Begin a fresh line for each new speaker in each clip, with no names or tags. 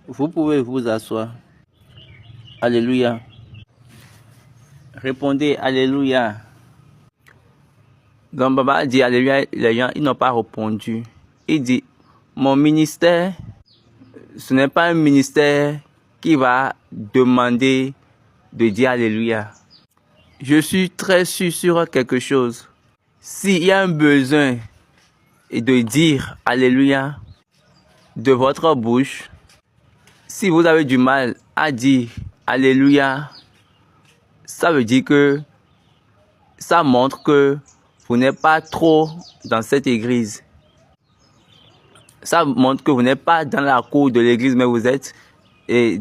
Vous pouvez vous asseoir. Alléluia. Répondez Alléluia. Donc Baba dit Alléluia, les gens ils n'ont pas répondu. Il dit, mon ministère, ce n'est pas un ministère qui va demander de dire Alléluia. Je suis très sûr sur quelque chose. S'il y a un besoin de dire Alléluia de votre bouche, si vous avez du mal à dire Alléluia, ça veut dire que ça montre que vous n'êtes pas trop dans cette église. Ça montre que vous n'êtes pas dans la cour de l'église, mais vous êtes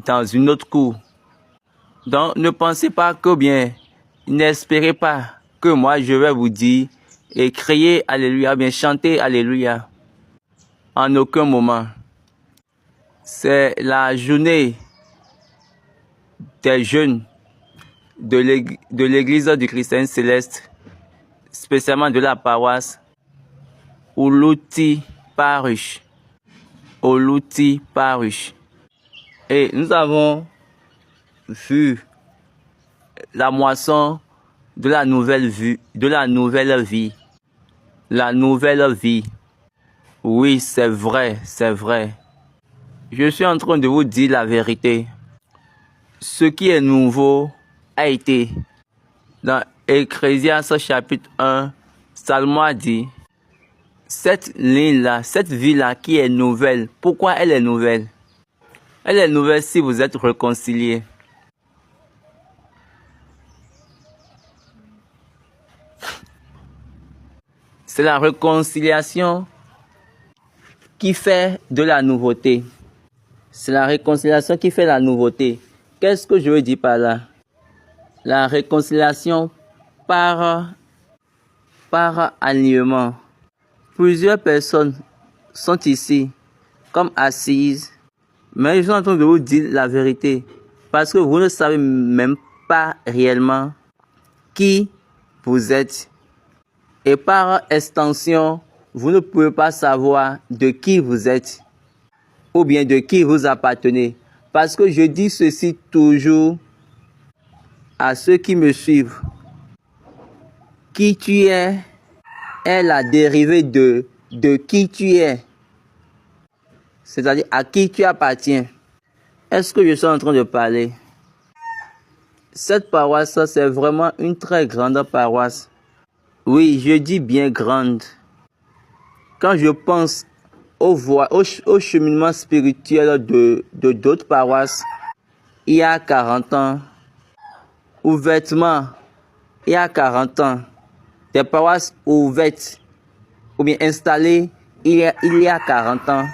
dans une autre cour. Donc ne pensez pas que bien, n'espérez pas que moi je vais vous dire et crier Alléluia, bien chanter Alléluia. En aucun moment. C'est la journée des jeunes de l'église du Christ Céleste, spécialement de la paroisse Uluti Parish. Uluti Parish. Et nous avons vu la moisson de la nouvelle vie. La nouvelle vie. Oui, c'est vrai, c'est vrai. Je suis en train de vous dire la vérité. Ce qui est nouveau a été. Dans Ecclésiaste chapitre 1, Salomon a dit, cette ligne-là, cette vie-là qui est nouvelle, pourquoi elle est nouvelle? Elle est nouvelle si vous êtes réconciliés. C'est la réconciliation qui fait de la nouveauté. C'est la réconciliation qui fait la nouveauté. Qu'est-ce que je veux dire par là? La réconciliation par alignement. Plusieurs personnes sont ici, comme assises, mais je suis en train de vous dire la vérité, parce que vous ne savez même pas réellement qui vous êtes. Et par extension, vous ne pouvez pas savoir de qui vous êtes ou bien de qui vous appartenez. Parce que je dis ceci toujours à ceux qui me suivent. Qui tu es est la dérivée de qui tu es. C'est-à-dire à qui tu appartiens. Est-ce que je suis en train de parler? Cette paroisse, c'est vraiment une très grande paroisse. Oui, je dis bien grande. Quand je pense au cheminement spirituel de d'autres paroisses, il y a 40 ans, ouvertement, il y a 40 ans, des paroisses ouvertes ou bien installées il y a 40 ans.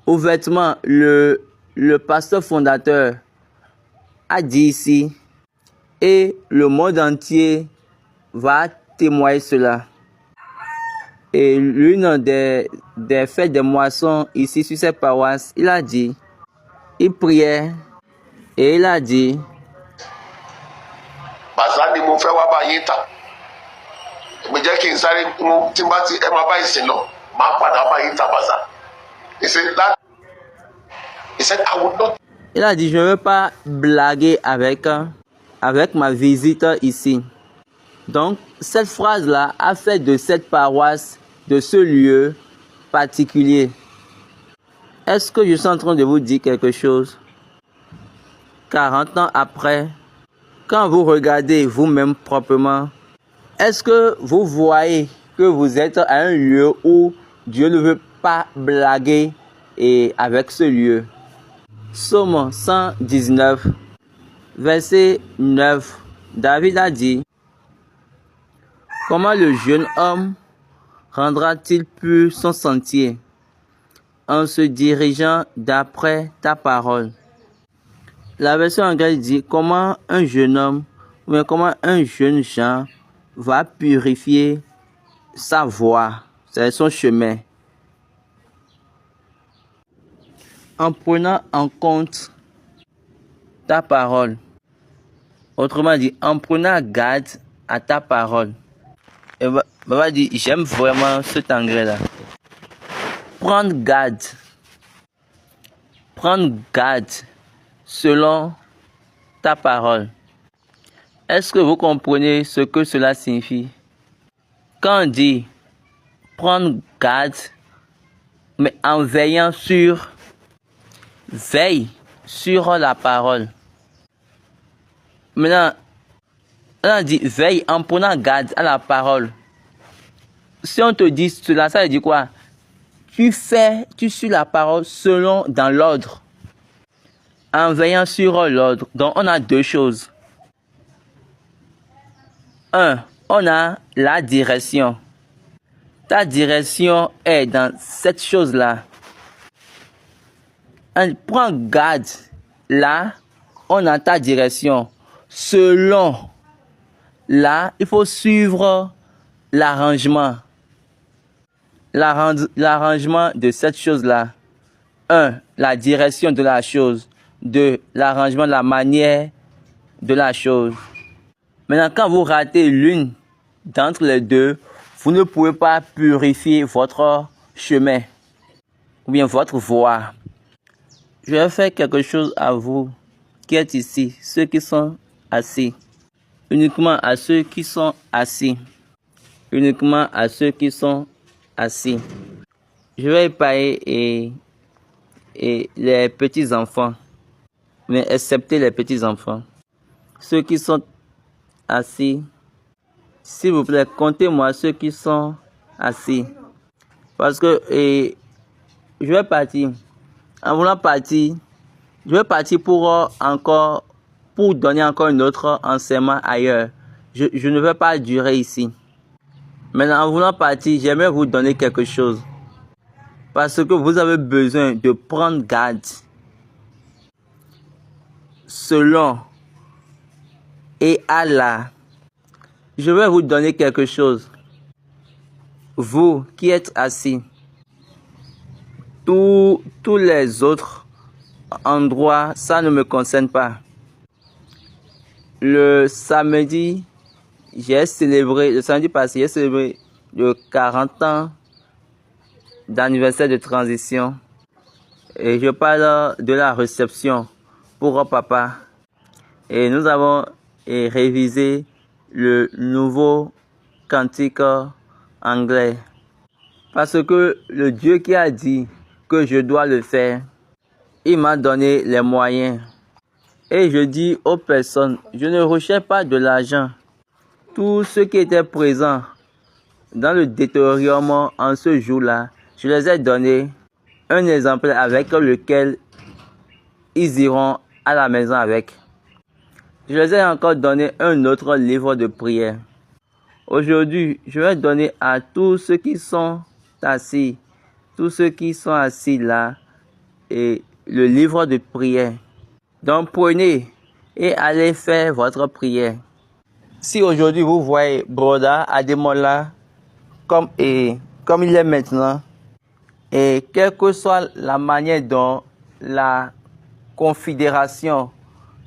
Ouvertement, le pasteur fondateur a dit ici, et le monde entier va témoigner cela. Et l'une des fêtes des moissons ici sur cette paroisse, il a dit, il priait et il a dit, il a dit, je ne veux pas blaguer avec ma visite ici. Donc, cette phrase-là a fait de cette paroisse, de ce lieu particulier. Est-ce que je suis en train de vous dire quelque chose? 40 ans après, quand vous regardez vous-même proprement, est-ce que vous voyez que vous êtes à un lieu où Dieu ne veut pas blaguer avec ce lieu? Psaume 119, verset 9, David a dit, comment le jeune homme rendra-t-il pur son sentier en se dirigeant d'après ta parole? La version anglaise dit comment un jeune homme ou bien comment un jeune Jean va purifier sa voie, c'est son chemin, en prenant en compte ta parole. Autrement dit, en prenant garde à ta parole. Et Baba dit, j'aime vraiment cet anglais-là. Prendre garde. prendre garde selon ta parole. Est-ce que vous comprenez ce que cela signifie? Quand on dit prendre garde, mais en veillant veille sur la parole. Maintenant, on dit veille en prenant garde à la parole. Si on te dit cela, ça veut dire quoi? Tu suis la parole dans l'ordre. En veillant sur l'ordre. Donc, on a deux choses. Un, on a la direction. Ta direction est dans cette chose-là. Prends garde. Là, on a ta direction. Selon, là, il faut suivre l'arrangement. L'arrangement de cette chose-là. 1. La direction de la chose. 2. L'arrangement de la manière de la chose. Maintenant, quand vous ratez l'une d'entre les deux, vous ne pouvez pas purifier votre chemin ou bien votre voie. Je vais faire quelque chose à vous qui êtes ici, ceux qui sont assis. Uniquement à ceux qui sont assis. Uniquement à ceux qui sont assis. Je vais épargner et les petits enfants, mais excepté les petits enfants. Ceux qui sont assis, s'il vous plaît, comptez-moi ceux qui sont assis. Parce que je vais partir. En voulant partir, je vais partir pour donner encore un autre enseignement ailleurs. Je ne vais pas durer ici. Maintenant, en voulant partir, j'aimerais vous donner quelque chose. Parce que vous avez besoin de prendre garde selon et Allah. Je vais vous donner quelque chose. Vous qui êtes assis, tous les autres endroits, ça ne me concerne pas. Le samedi passé, j'ai célébré le 40 ans d'anniversaire de transition. Et je parle de la réception pour papa. Et nous avons révisé le nouveau cantique anglais. Parce que le Dieu qui a dit que je dois le faire, il m'a donné les moyens. Et je dis aux personnes, je ne recherche pas de l'argent. Tous ceux qui étaient présents dans le détériorement en ce jour-là, je les ai donné un exemplaire avec lequel ils iront à la maison avec. Je les ai encore donné un autre livre de prière. Aujourd'hui, je vais donner à tous ceux qui sont assis, là, et le livre de prière. Donc prenez et allez faire votre prière. Si aujourd'hui vous voyez Broda Ademola comme il est maintenant, et quelle que soit la manière dont la confédération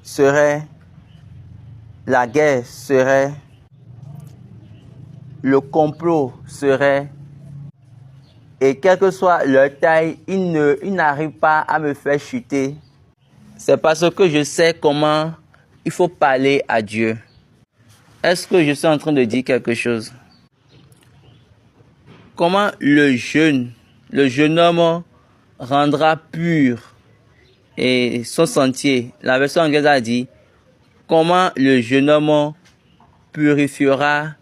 serait, la guerre serait, le complot serait, et quelle que soit leur taille, ils n'arrivent pas à me faire chuter. C'est parce que je sais comment il faut parler à Dieu. Est-ce que je suis en train de dire quelque chose? Comment le jeune homme rendra pur et son sentier? La version anglaise a dit, comment le jeune homme purifiera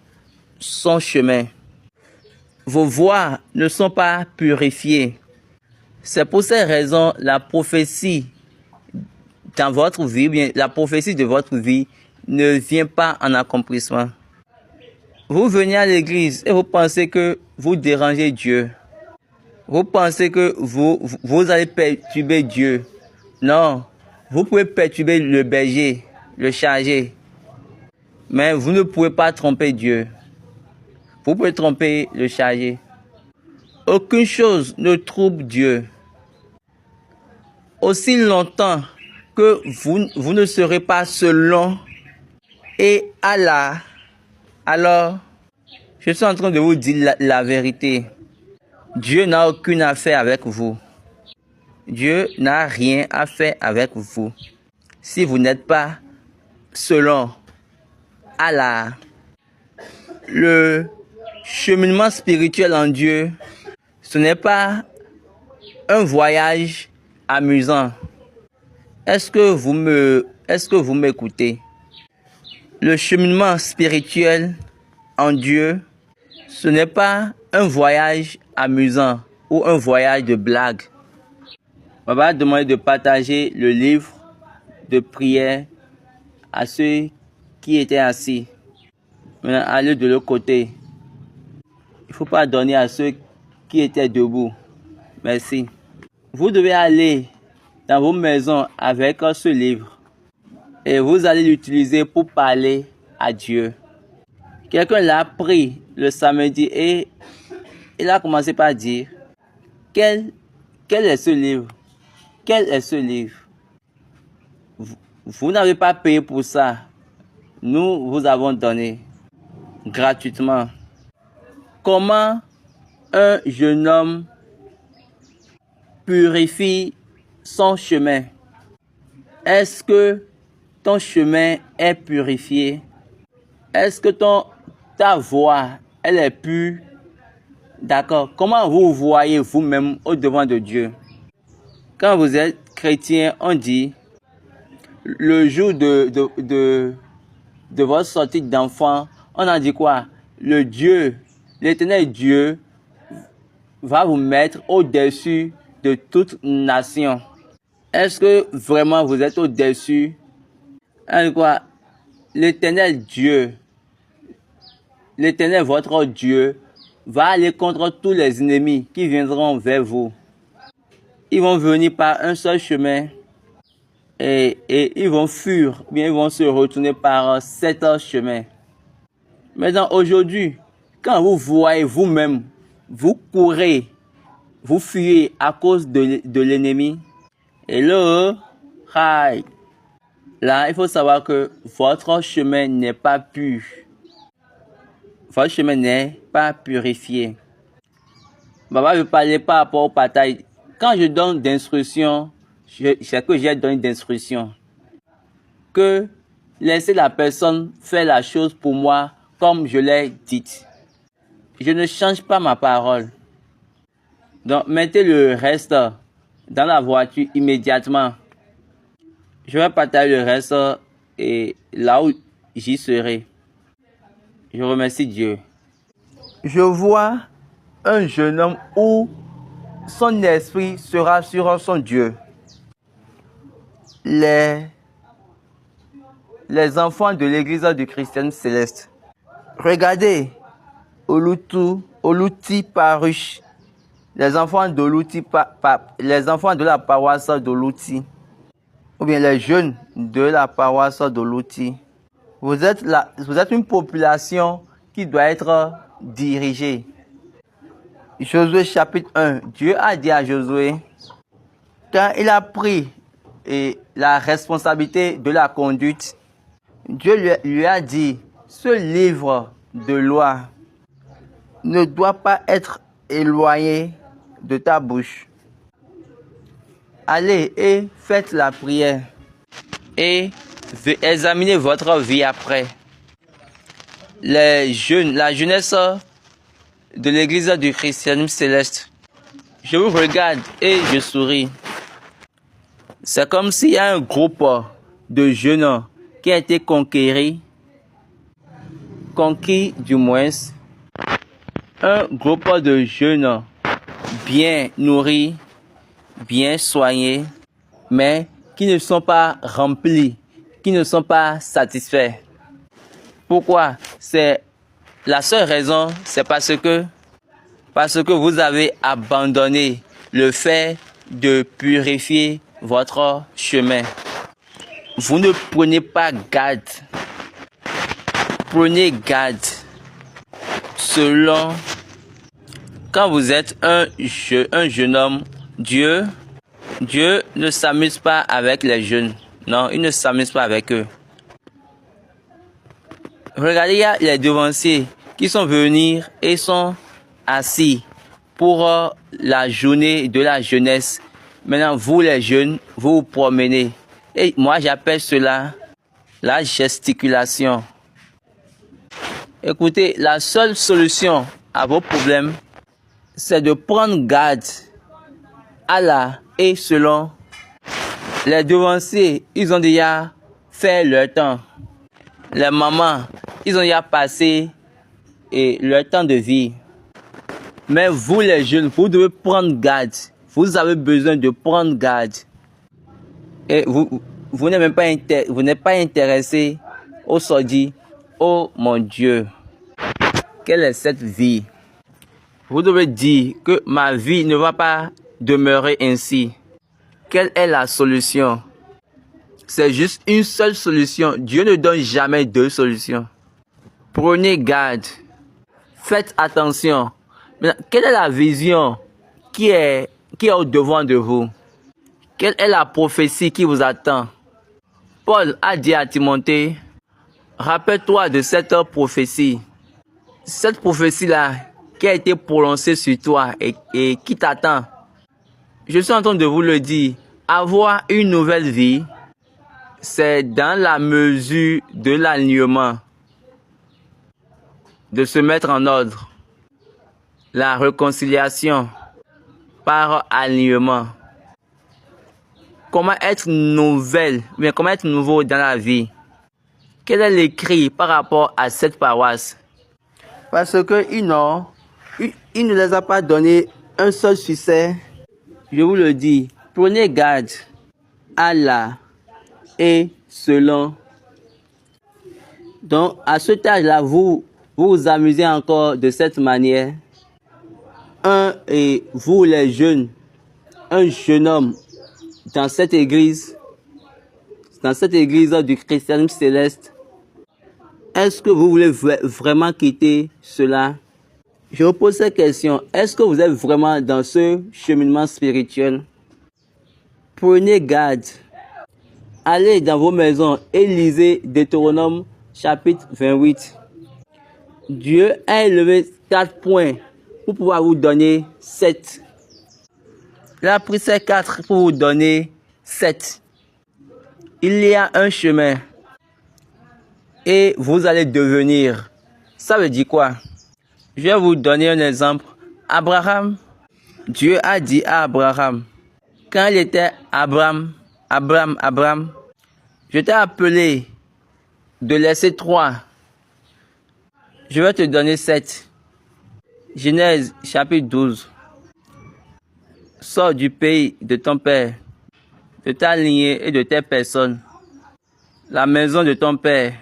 son chemin. Vos voies ne sont pas purifiées. C'est pour ces raisons, la prophétie dans votre vie, bien, la prophétie de votre vie ne vient pas en accomplissement. Vous venez à l'église et vous pensez que vous dérangez Dieu. Vous pensez que vous allez perturber Dieu. Non, vous pouvez perturber le berger, le chargé. Mais vous ne pouvez pas tromper Dieu. Vous pouvez tromper le chargé. Aucune chose ne trouble Dieu. Aussi longtemps que vous ne serez pas selon et Allah, alors je suis en train de vous dire la vérité. Dieu n'a aucune affaire avec vous. Dieu n'a rien à faire avec vous. Si vous n'êtes pas selon le cheminement spirituel en Dieu, ce n'est pas un voyage amusant. Est-ce que vous m'écoutez? Le cheminement spirituel en Dieu, ce n'est pas un voyage amusant ou un voyage de blague. On va demander de partager le livre de prière à ceux qui étaient assis. Maintenant, allez de l'autre côté. Il ne faut pas donner à ceux qui étaient debout. Merci. Vous devez aller dans vos maisons avec ce livre et vous allez l'utiliser pour parler à Dieu. Quelqu'un l'a pris le samedi et il a commencé par dire quel est ce livre? Quel est ce livre? Vous n'avez pas payé pour ça. Nous vous avons donné gratuitement. Comment un jeune homme purifie son chemin? Est-ce que ton chemin est purifié? Est-ce que ta voix, elle est pure? D'accord. Comment vous voyez vous-même au devant de Dieu? Quand vous êtes chrétien, on dit le jour de votre sortie d'enfant, on en dit quoi? L'éternel Dieu va vous mettre au-dessus de toute nation. Est-ce que vraiment vous êtes au-dessus? On dit quoi? L'éternel Dieu, l'éternel votre Dieu, va aller contre tous les ennemis qui viendront vers vous. Ils vont venir par un seul chemin et ils vont fuir, bien ils vont se retourner par 7 chemins. Maintenant, aujourd'hui, quand vous voyez vous-même, vous courez, vous fuyez à cause de l'ennemi. Et là, il faut savoir que votre chemin n'est pas pur. Votre chemin n'est pas purifié. Papa veut parler par rapport aux batailles. Quand je donne d'instructions, c'est que j'ai donné d'instructions. Que laissez la personne faire la chose pour moi comme je l'ai dite. Je ne change pas ma parole. Donc, mettez le reste dans la voiture immédiatement. Je vais partager le reste et là où j'y serai. Je remercie Dieu. Je vois un jeune homme où son esprit sera sur son Dieu. Les enfants de l'église du Christianisme céleste. Regardez, Oluti Parush, les enfants de la paroisse d'Oluti, ou bien les jeunes de la paroisse d'Oluti. Vous êtes une population qui doit être dirigée. Josué chapitre 1, Dieu a dit à Josué, quand il a pris la responsabilité de la conduite, Dieu lui a dit, ce livre de loi ne doit pas être éloigné de ta bouche. Allez et faites la prière et examinez votre vie après. La jeunesse de l'église du christianisme céleste. Je vous regarde et je souris. C'est comme s'il y a un groupe de jeunes qui a été conquis du moins. Un groupe de jeunes bien nourris, bien soignés, mais qui ne sont pas remplis, qui ne sont pas satisfaits. Pourquoi? C'est la seule raison, c'est parce que vous avez abandonné le fait de purifier votre chemin. Vous ne prenez pas garde. Prenez garde. Selon, quand vous êtes un jeune homme, Dieu ne s'amuse pas avec les jeunes. Non, il ne s'amuse pas avec eux. Regardez, il y a les devanciers qui sont venus et sont assis pour la journée de la jeunesse Maintenant, vous les jeunes, vous vous promenez. Et moi, j'appelle cela la gesticulation. Écoutez, la seule solution à vos problèmes, c'est de prendre garde à la et selon les devanciers. Ils ont déjà fait leur temps. Les mamans, ils ont déjà passé leur temps de vie. Mais vous les jeunes, vous devez prendre garde. Vous avez besoin de prendre garde. Et vous n'êtes pas intéressé au sordi. Oh mon Dieu, quelle est cette vie? Vous devez dire que ma vie ne va pas demeurer ainsi. Quelle est la solution? C'est juste une seule solution. Dieu ne donne jamais deux solutions. Prenez garde. Faites attention. Maintenant, quelle est la vision qui est au devant de vous? Quelle est la prophétie qui vous attend? Paul a dit à Timothée, rappelle-toi de cette prophétie. Cette prophétie-là qui a été prononcée sur toi et qui t'attend. Je suis en train de vous le dire. Avoir une nouvelle vie, c'est dans la mesure de l'alignement. De se mettre en ordre. La réconciliation par alignement. Comment être nouvelle, mais comment être nouveau dans la vie? Quel est l'écrit par rapport à cette paroisse? Parce que il ne les a pas donné un seul succès. Je vous le dis, prenez garde à la et selon. Donc, à cet âge-là, vous vous amusez encore de cette manière. Et vous les jeunes, un jeune homme dans cette église du christianisme céleste, est-ce que vous voulez vraiment quitter cela? Je vous pose cette question. Est-ce que vous êtes vraiment dans ce cheminement spirituel? Prenez garde. Allez dans vos maisons et lisez Deutéronome chapitre 28. Dieu a élevé 4 points pour pouvoir vous donner 7. Il a pris ces 4 pour vous donner 7. Il y a un chemin. Et vous allez devenir. Ça veut dire quoi? Je vais vous donner un exemple. Abraham, Dieu a dit à Abraham, quand il était Abraham, je t'ai appelé de laisser 3. Je vais te donner 7. Genèse chapitre 12. Sors du pays de ton père, de ta lignée et de tes personnes, la maison de ton père,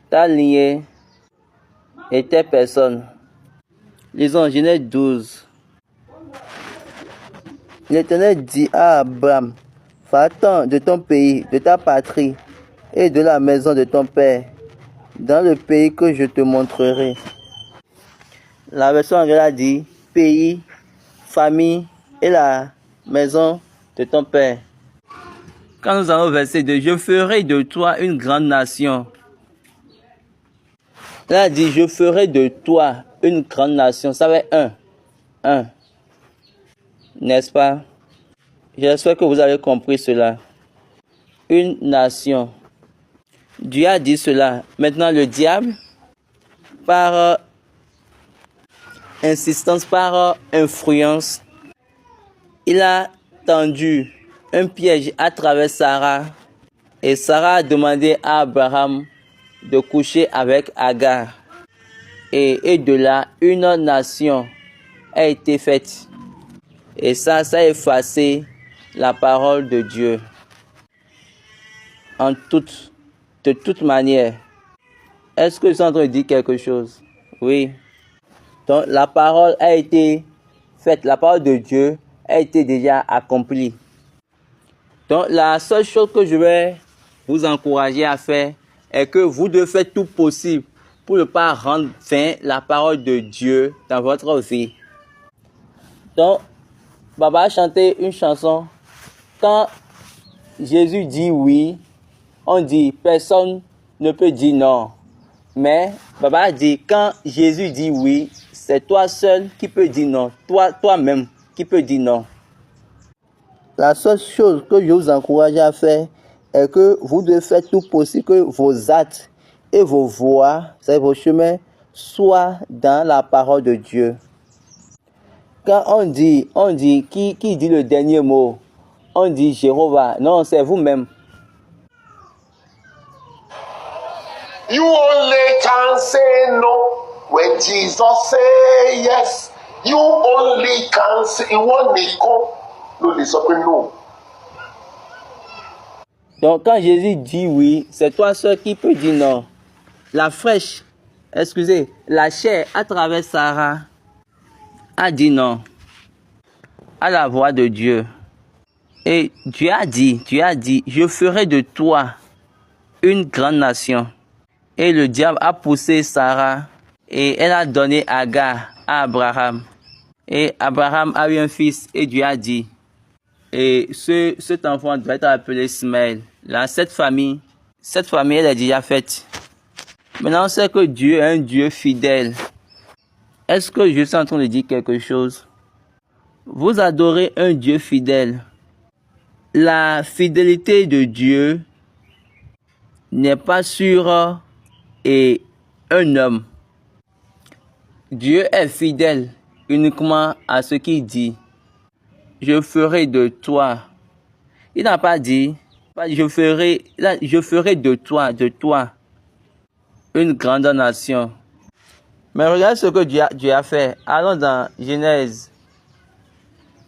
ta lignée et tes personnes. Lisons Genèse 12. L'Éternel dit à Abraham, va-t'en de ton pays, de ta patrie et de la maison de ton père, dans le pays que je te montrerai. La version anglaise a dit pays, famille et la maison de ton père. Quand nous allons au verset 2, je ferai de toi une grande nation. Là, a dit, je ferai de toi une grande nation. Ça va être un. N'est-ce pas? J'espère que vous avez compris cela. Une nation. Dieu a dit cela. Maintenant, le diable, par insistance, par influence, il a tendu un piège à travers Sarah. Et Sarah a demandé à Abraham de coucher avec Agar. Et de là, une nation a été faite. Et ça a effacé la parole de Dieu. De toute manière. Est-ce que je suis en train de dire quelque chose? Oui. Donc, la parole a été faite. La parole de Dieu a été déjà accomplie. Donc, la seule chose que je vais vous encourager à faire est que vous devez faire tout possible pour ne pas rendre vain la parole de Dieu dans votre vie. Donc, Baba a chanté une chanson. Quand Jésus dit oui, on dit personne ne peut dire non. Mais Baba a dit quand Jésus dit oui, c'est toi seul qui peux dire non. Toi-même qui peux dire non.
La seule chose que je vous encourage à faire est que vous devez faire tout possible que vos actes et vos voies, c'est vos chemins, soient dans la parole de Dieu. Quand on dit, qui dit le dernier mot? On dit Jéhovah. Non, c'est vous-même.
You only can say no when Jesus say yes. You only can say ìwọ nìkan ló lè sọ pé no.
Donc quand Jésus dit oui, c'est toi seul qui peux dire non. La chair à travers Sarah a dit non à la voix de Dieu. Et Dieu a dit, je ferai de toi une grande nation. Et le diable a poussé Sarah et elle a donné Agar à Abraham. Et Abraham a eu un fils et Dieu a dit, et cet enfant doit être appelé Ismaël. Là, cette famille, elle est déjà faite. Maintenant, on sait que Dieu est un Dieu fidèle. Est-ce que je suis en train de dire quelque chose? Vous adorez un Dieu fidèle. La fidélité de Dieu n'est pas sur un homme. Dieu est fidèle uniquement à ce qu'il dit. Je ferai de toi. Il n'a pas dit, je ferai de toi une grande nation. Mais regarde ce que Dieu a fait. Allons dans Genèse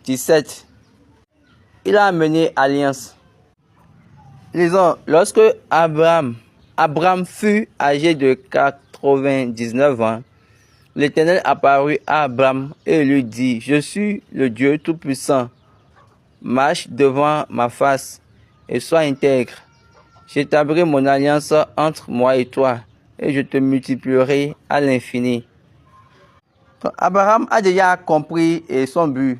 17. Il a amené alliance. Lisons, lorsque Abraham fut âgé de 99 ans, l'Éternel apparut à Abraham et lui dit, je suis le Dieu Tout-Puissant. Marche devant ma face et sois intègre. J'établirai mon alliance entre moi et toi et je te multiplierai à l'infini. Abraham a déjà compris son but.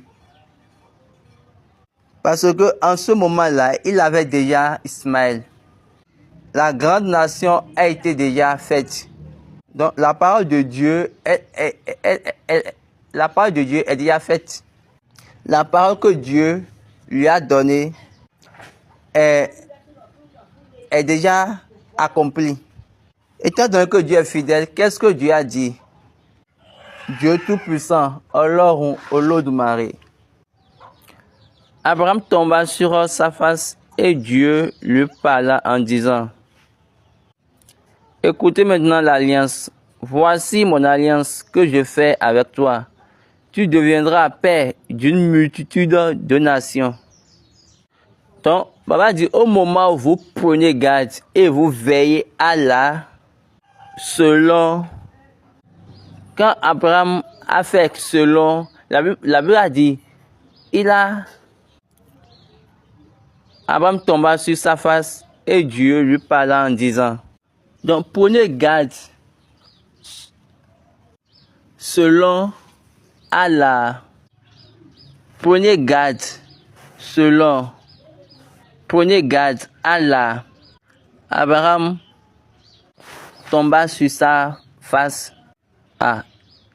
Parce que en ce moment-là, il avait déjà Ismaël. La grande nation a été déjà faite. Donc la parole de Dieu est déjà faite. La parole que Dieu lui a donnée est déjà accomplie. Étant donné que Dieu est fidèle, qu'est-ce que Dieu a dit? Dieu Tout-Puissant, Ọlọ́run Olódùmarè. Abraham tomba sur sa face et Dieu lui parla en disant, écoutez maintenant l'alliance. Voici mon alliance que je fais avec toi. Tu deviendras père d'une multitude de nations. Donc, Baba dit, au moment où vous prenez garde et vous veillez à selon, quand Abraham a fait selon, la Bible a dit, Abraham tomba sur sa face et Dieu lui parla en disant, donc prenez garde selon Allah. Prenez garde Allah. Abraham tomba sur sa face. Ah,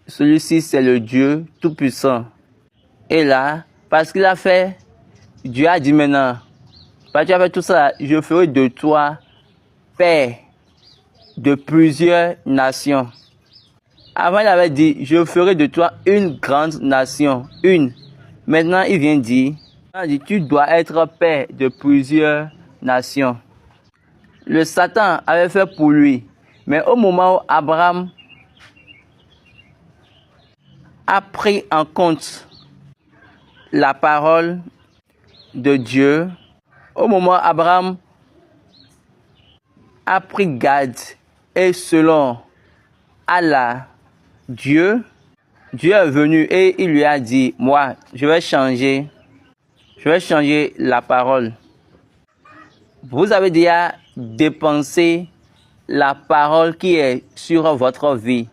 celui-ci c'est le Dieu Tout-Puissant. Et là, parce qu'il a fait, Dieu a dit maintenant, parce que tu as fait tout ça, je ferai de toi père de plusieurs nations. Avant, il avait dit, je ferai de toi une grande nation. Une. Maintenant, il vient dire, tu dois être père de plusieurs nations. Le Satan avait fait pour lui. Mais au moment où Abraham a pris en compte la parole de Dieu, au moment où Abraham a pris garde et selon Allah, Dieu est venu et il lui a dit, moi, je vais changer la parole. Vous avez déjà dépensé la parole qui est sur votre vie.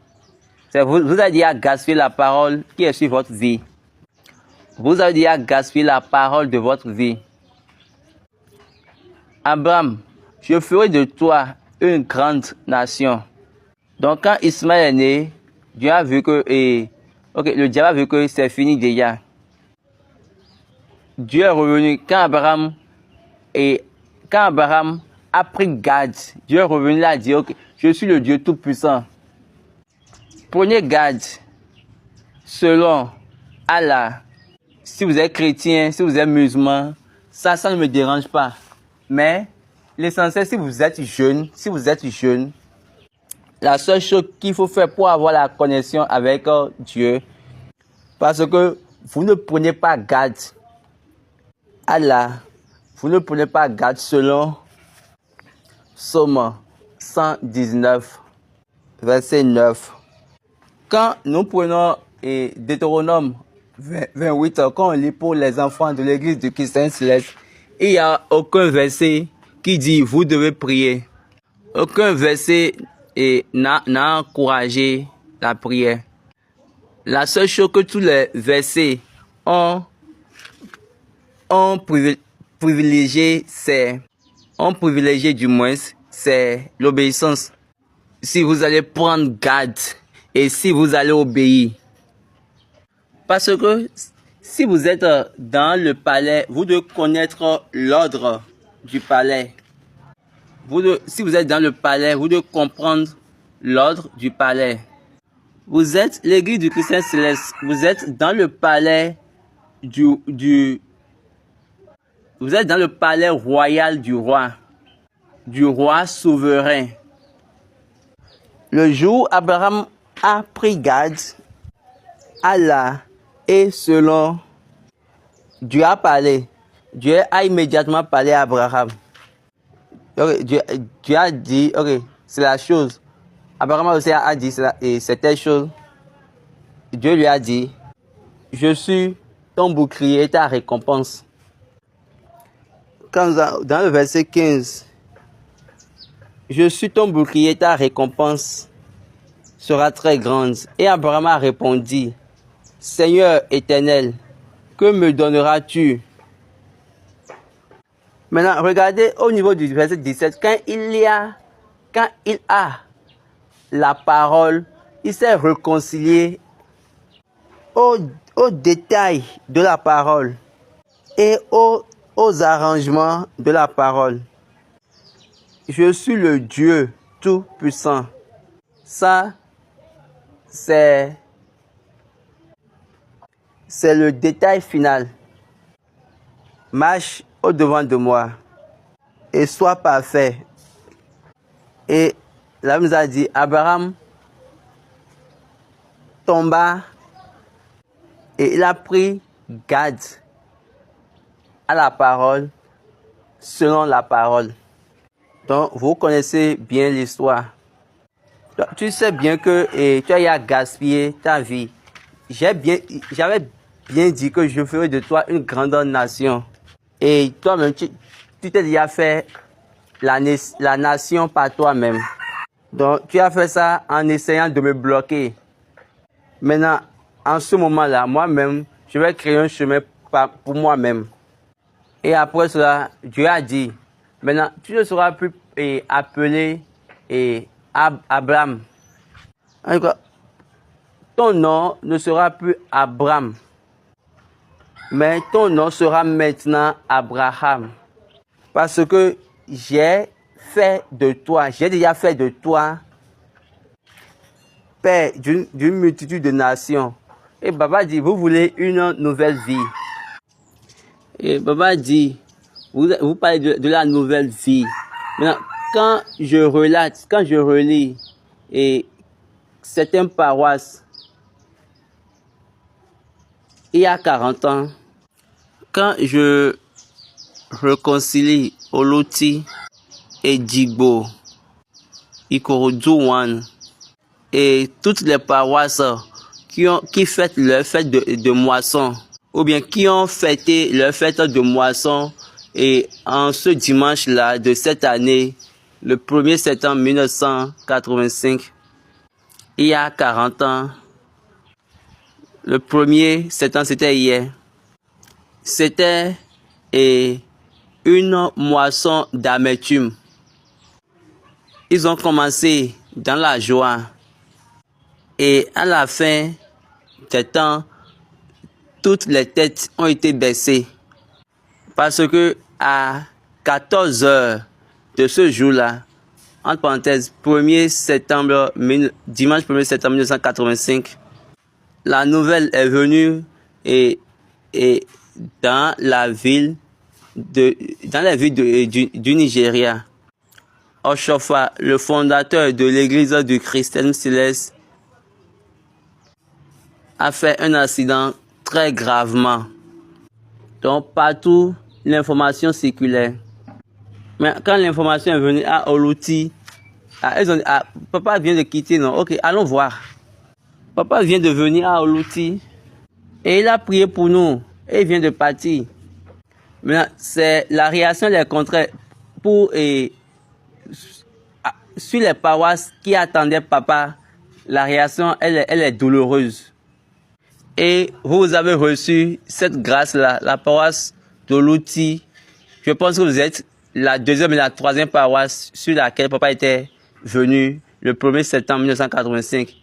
Vous avez déjà gaspillé la parole qui est sur votre vie. Vous avez déjà gaspillé la parole de votre vie. Abraham, je ferai de toi une grande nation. Donc quand Ismaël est né, Dieu a vu que, le diable a vu que c'est fini déjà. Dieu est revenu quand Abraham a pris garde. Dieu est revenu là et a dit, ok, je suis le Dieu Tout-Puissant. Prenez garde selon Allah. Si vous êtes chrétien, si vous êtes musulman, ça ne me dérange pas. Mais l'essentiel, si vous êtes jeune, la seule chose qu'il faut faire pour avoir la connexion avec Dieu, parce que vous ne prenez pas garde Allah, vous ne prenez pas garde selon Psaume 119, verset 9. Quand nous prenons Deutéronome 28, quand on lit pour les enfants de l'église du Christ Céleste, il n'y a aucun verset qui dit vous devez prier. Aucun verset n'a encouragé la prière. La seule chose que tous les versets ont privilégié, c'est l'obéissance. Si vous allez prendre garde et si vous allez obéir. Parce que si vous êtes dans le palais, vous devez connaître l'ordre du palais. Si vous êtes dans le palais, vous devez comprendre l'ordre du palais. Vous êtes l'église du Christ Céleste. Vous êtes dans le palais vous êtes dans le palais royal du roi souverain. Le jour où Abraham a pris garde, Allah et selon Dieu a parlé. Dieu a immédiatement parlé à Abraham. Dieu a dit, ok, c'est la chose. Abraham aussi a dit, c'est telle chose. Dieu lui a dit, je suis ton bouclier et ta récompense. Dans le verset 15, je suis ton bouclier et ta récompense sera très grande. Et Abraham a répondu, Seigneur éternel, que me donneras-tu? Maintenant, regardez au niveau du verset 17, quand il a la parole, il s'est réconcilié aux détails de la parole et aux arrangements de la parole. Je suis le Dieu Tout-Puissant. Ça, c'est le détail final. Marche au-devant de moi et sois parfait. Et là, nous a dit, Abraham tomba et il a pris garde à la parole selon la parole. Donc, vous connaissez bien l'histoire. Tu sais bien que tu as gaspillé ta vie. J'avais bien dit que je ferai de toi une grande nation. Et toi-même, tu t'es déjà fait la nation par toi-même. Donc, tu as fait ça en essayant de me bloquer. Maintenant, en ce moment-là, moi-même, je vais créer un chemin pour moi-même. Et après cela, Dieu a dit, maintenant, tu ne seras plus appelé Abraham. Ton nom ne sera plus Abraham, mais ton nom sera maintenant Abraham. Parce que j'ai déjà fait de toi père d'une multitude de nations. Et Baba dit, vous voulez une nouvelle vie. Et Baba dit, vous parlez de la nouvelle vie. Maintenant, quand je relis certaines paroisses, il y a 40 ans, quand je réconcilie Oloti, Edigbo, Ikorodu-One et toutes les paroisses qui fêtent leur fête de moisson, ou bien qui ont fêté leur fête de moisson, et en ce dimanche-là de cette année, le 1er septembre 1985, il y a 40 ans, le 1er septembre, c'était hier, c'était une moisson d'amertume. Ils ont commencé dans la joie et à la fin des temps, toutes les têtes ont été baissées. Parce que à 14 heures de ce jour-là, entre parenthèses, dimanche 1er septembre 1985, la nouvelle est venue et dans la ville du Nigeria. Oshofa, le fondateur de l'église du Christianisme céleste, a fait un accident très gravement. Donc partout, l'information circulait. Mais quand l'information est venue à Oluti, ils ont dit, papa vient de quitter, non? Ok, allons voir. Papa vient de venir à Oluti et il a prié pour nous et il vient de partir. Maintenant, c'est la réaction des contraires sur les paroisses qui attendaient papa. La réaction, elle est douloureuse. Et vous avez reçu cette grâce-là, la paroisse d'Oluti. Je pense que vous êtes la deuxième et la troisième paroisse sur laquelle papa était venu le 1er septembre 1985.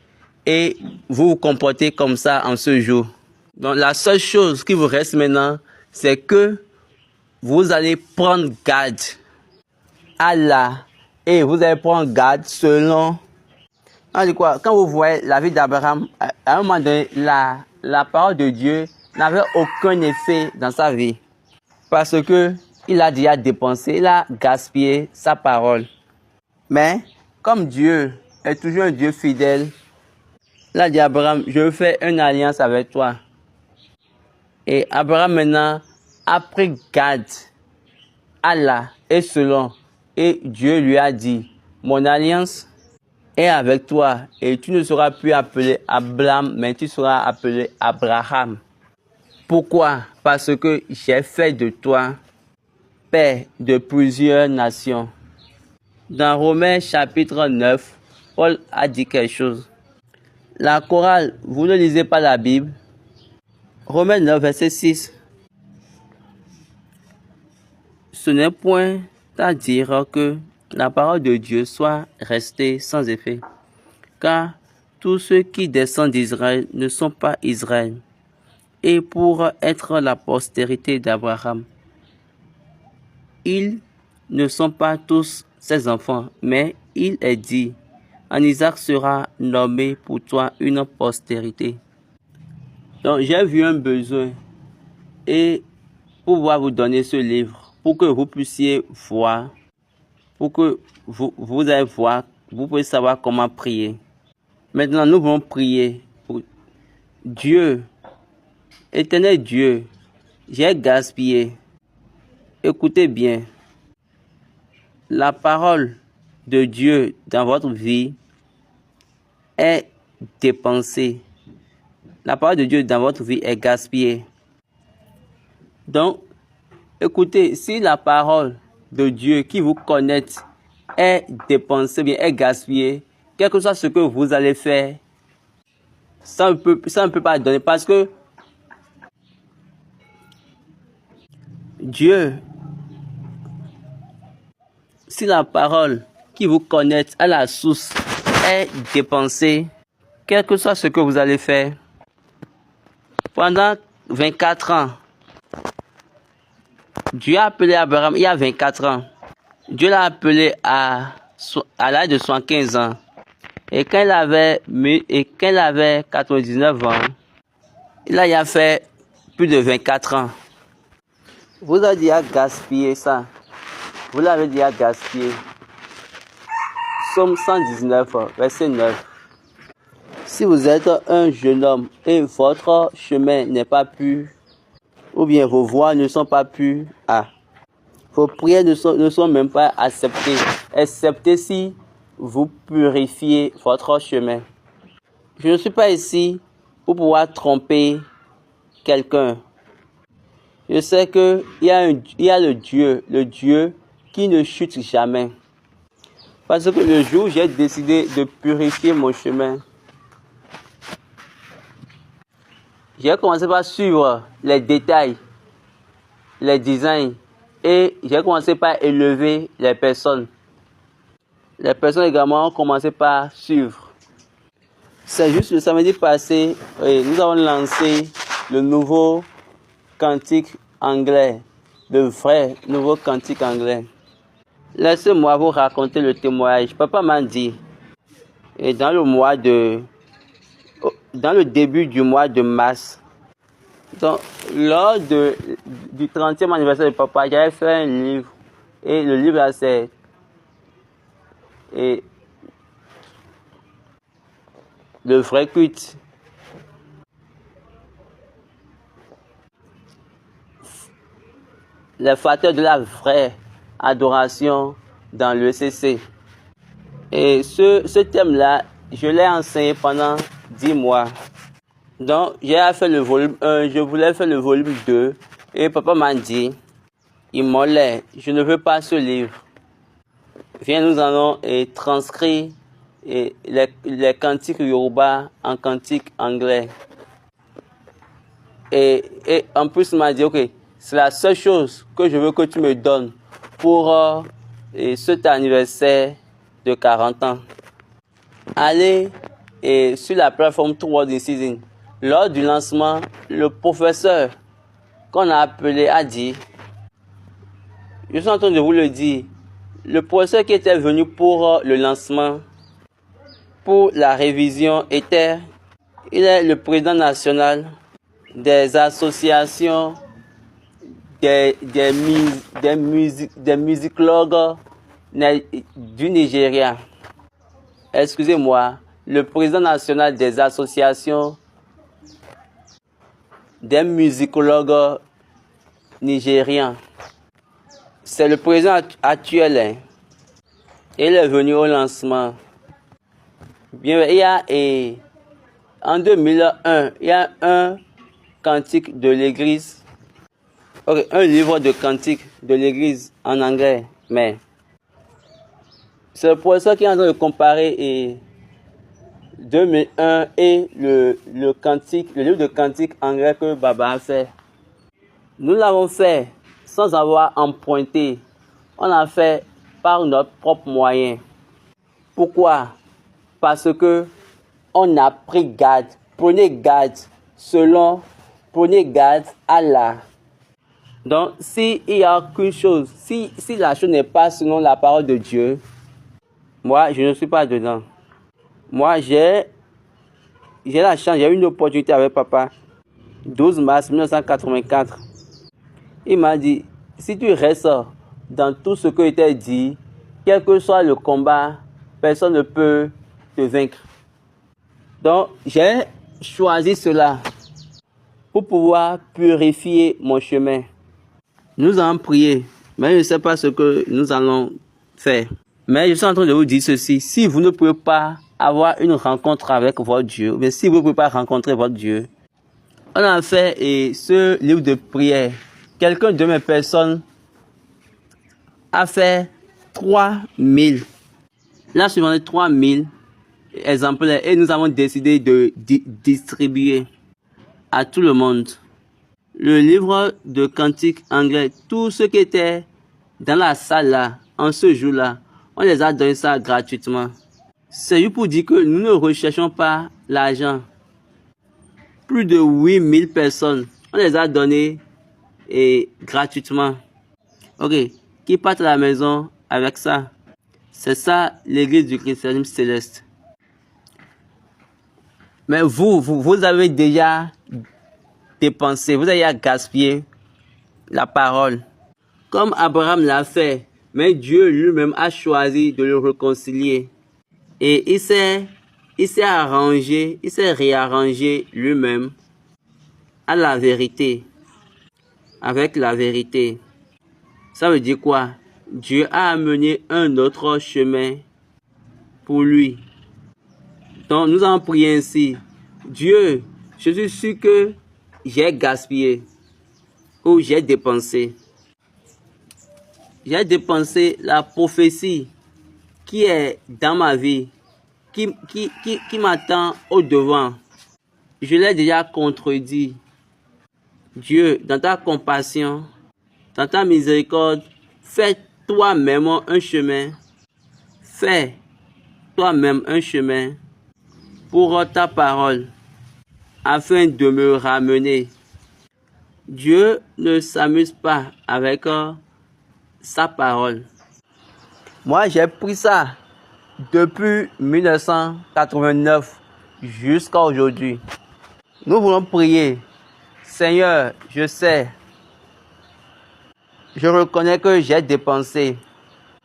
Et vous vous comportez comme ça en ce jour. Donc la seule chose qui vous reste maintenant, c'est que vous allez prendre garde à Allah. Et vous allez prendre garde selon... Quand vous voyez la vie d'Abraham, à un moment donné, la parole de Dieu n'avait aucun effet dans sa vie. Parce que il a déjà dépensé, il a gaspillé sa parole. Mais comme Dieu est toujours un Dieu fidèle, il a dit à Abraham, je fais une alliance avec toi. Et Abraham maintenant a pris garde à Allah et selon. Et Dieu lui a dit, mon alliance est avec toi et tu ne seras plus appelé Abraham, mais tu seras appelé Abraham. Pourquoi? Parce que j'ai fait de toi père de plusieurs nations. Dans Romains chapitre 9, Paul a dit quelque chose. La chorale, vous ne lisez pas la Bible. Romains 9, verset 6. Ce n'est point à dire que la parole de Dieu soit restée sans effet, car tous ceux qui descendent d'Israël ne sont pas Israël, et pour être la postérité d'Abraham, ils ne sont pas tous ses enfants, mais il est dit, en Isaac sera nommé pour toi une postérité. Donc j'ai vu un besoin et pour pouvoir vous donner ce livre, pour que vous puissiez voir, pour que vous allez voir, vous pouvez savoir comment prier. Maintenant, nous allons prier pour Dieu, éternel Dieu, j'ai gaspillé. Écoutez bien, la parole de Dieu dans votre vie est dépensée. La parole de Dieu dans votre vie est gaspillée. Donc, écoutez, si la parole de Dieu qui vous connecte est dépensée, bien est gaspillée, quel que soit ce que vous allez faire, ça ne peut pas donner parce que Dieu, si la parole qui vous connecte à la source est dépensée, quel que soit ce que vous allez faire, pendant 24 ans, Dieu a appelé Abraham il y a 24 ans. Dieu l'a appelé à l'âge de 75 ans. Et quand il avait 99 ans, il a fait plus de 24 ans. Vous avez déjà gaspillé ça. Vous l'avez déjà gaspillé. Psaume 119, verset 9. Si vous êtes un jeune homme et votre chemin n'est pas pur, ou bien vos voies ne sont pas pures, vos prières ne sont même pas acceptées, excepté si vous purifiez votre chemin. Je ne suis pas ici pour pouvoir tromper quelqu'un. Je sais qu'il y a le Dieu qui ne chute jamais. Parce que le jour où j'ai décidé de purifier mon chemin, j'ai commencé par suivre les détails, les designs, et j'ai commencé par élever les personnes. Les personnes également ont commencé par suivre. C'est juste le samedi passé, nous avons lancé le nouveau cantique anglais. de vrais nouveaux cantiques anglais. Laissez-moi vous raconter le témoignage. Papa m'a dit, et dans le début du mois de mars, donc, lors du 30e anniversaire de papa, j'avais fait un livre. Et le livre là, c'est le vrai culte. Les facteurs de la vraie adoration dans le CC. Et ce thème-là, je l'ai enseigné pendant 10 mois. Donc, j'ai fait le volume 1, je voulais faire le volume 2. Et papa m'a dit, Imolé, je ne veux pas ce livre. Viens, nous allons transcrire les cantiques Yoruba en cantiques anglais. Et en plus, il m'a dit, ok, c'est la seule chose que je veux que tu me donnes pour cet anniversaire de 40 ans. Allez sur la plateforme True Word in Season. Lors du lancement, le professeur qu'on a appelé a dit, je suis en train de vous le dire, le professeur qui était venu pour le lancement, pour la révision, il est le président national des associations des musicologues du Nigeria. Excusez-moi, le président national des associations des musicologues nigériens. C'est le président actuel. Hein. Il est venu au lancement. Bien, en 2001, il y a un cantique de l'église. Okay, un livre de cantique de l'église en anglais. Mais c'est le professeur qui est en train de comparer 2001 et le livre de cantique anglais que Baba a fait. Nous l'avons fait sans avoir emprunté. On l'a fait par notre propre moyen. Pourquoi? Parce que on a pris garde. Prenez garde à Allah. Donc, s'il y a qu'une chose, si la chose n'est pas selon la parole de Dieu, moi, je ne suis pas dedans. Moi, j'ai la chance, j'ai eu une opportunité avec papa. 12 mars 1984. Il m'a dit, si tu restes dans tout ce que je t'ai dit, quel que soit le combat, personne ne peut te vaincre. Donc, j'ai choisi cela pour pouvoir purifier mon chemin. Nous allons prier, mais je ne sais pas ce que nous allons faire. Mais je suis en train de vous dire ceci. Si vous ne pouvez pas avoir une rencontre avec votre Dieu, mais si vous ne pouvez pas rencontrer votre Dieu, on a fait ce livre de prière. Quelqu'un de mes personnes a fait 3000. Là, je vendais 3000 exemplaires et nous avons décidé de distribuer à tout le monde le livre de cantique anglais. Tout ce qui était dans la salle là, en ce jour-là, on les a donné ça gratuitement. C'est juste pour dire que nous ne recherchons pas l'argent. Plus de 8000 personnes, on les a donnés gratuitement. Ok, qui partent à la maison avec ça. C'est ça l'église du christianisme céleste. Mais vous avez déjà dépensé, vous avez gaspillé la parole. Comme Abraham l'a fait, mais Dieu lui-même a choisi de le réconcilier. Et il s'est réarrangé lui-même à la vérité. Avec la vérité. Ça veut dire quoi? Dieu a amené un autre chemin pour lui. Donc nous allons prier ainsi. Dieu, je suis sûr que j'ai gaspillé ou j'ai dépensé. J'ai dépensé la prophétie qui est dans ma vie, qui m'attend au devant. Je l'ai déjà contredit. Dieu, dans ta compassion, dans ta miséricorde, fais toi-même un chemin. Fais toi-même un chemin pour ta parole, afin de me ramener Dieu ne s'amuse pas avec sa parole. Moi, j'ai pris ça depuis 1989 jusqu'à aujourd'hui. Nous voulons prier. Seigneur, je sais. Je reconnais que j'ai dépensé.